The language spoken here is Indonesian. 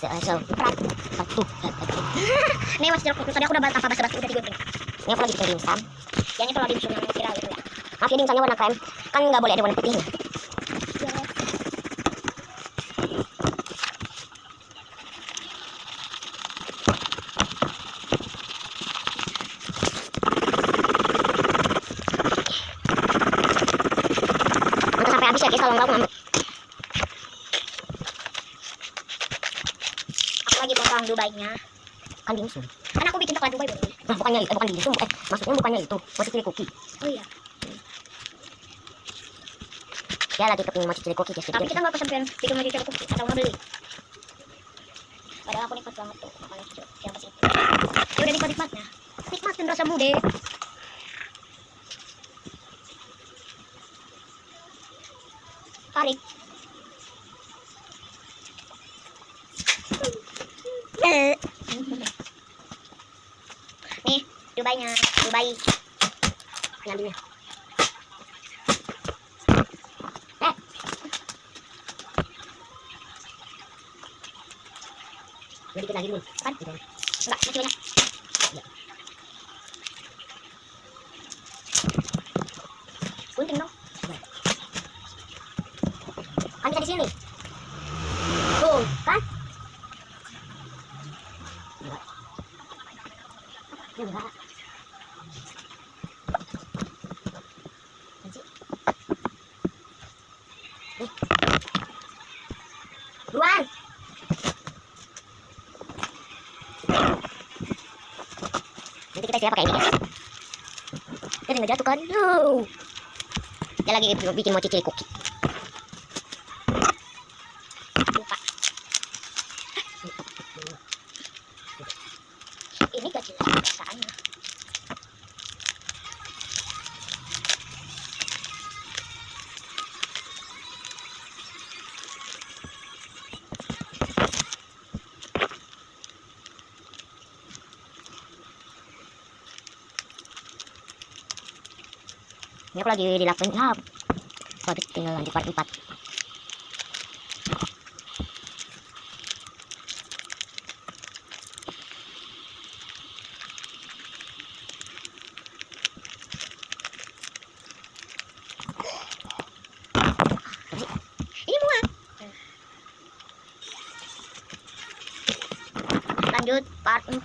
So, tuh. Nih mas jeruk tadi aku udah tanpa basa-basi udah digoreng. Ini aku lagi bikin dimsum. Yang itu loh dimsum yang viral itu ya. Maaf ya dimsumnya warna krem. Kan nggak boleh ada warna putihnya. Nonton sampai habis ya guys, kalau nggak aku ngamuk. Aku lagi potong Dubai-nya. Kan dimsum. Kan aku bikin coklat Dubai baru. Nah, bukan dimsum. Maksudnya bukannya itu. Mau cicil cookie. Oh iya. Ya lagi kepingin mau cicil cookie guys. Tapi kita nggak kesampean bikin mau cicil cookie atau nggak beli. Padahal aku nikmat banget tuh makan cicil yang pas itu. Ya udah nikmatnya. Nikmatin rasa mude. Tarik. Nih, Dubai-nya. Dubai. Ngambilnya. Udah dikit lagi nih. Kan? Udah. Enggak, masih banyak. Ya. Gunting dong. Kan bisa di sini. Tuh, kan? Enggak. Enggak. Kan sih? Nih. Buruan. Nanti kita siap pakai ini guys. Kita nggak jatuh kan? No. Dia lagi bikin mochi chili cookie. Lupa. Ini gak jelas perasaannya. Ini aku lagi dilakuin lap. Habis tinggal lanjut part 4. Ini muat. Lanjut part 4.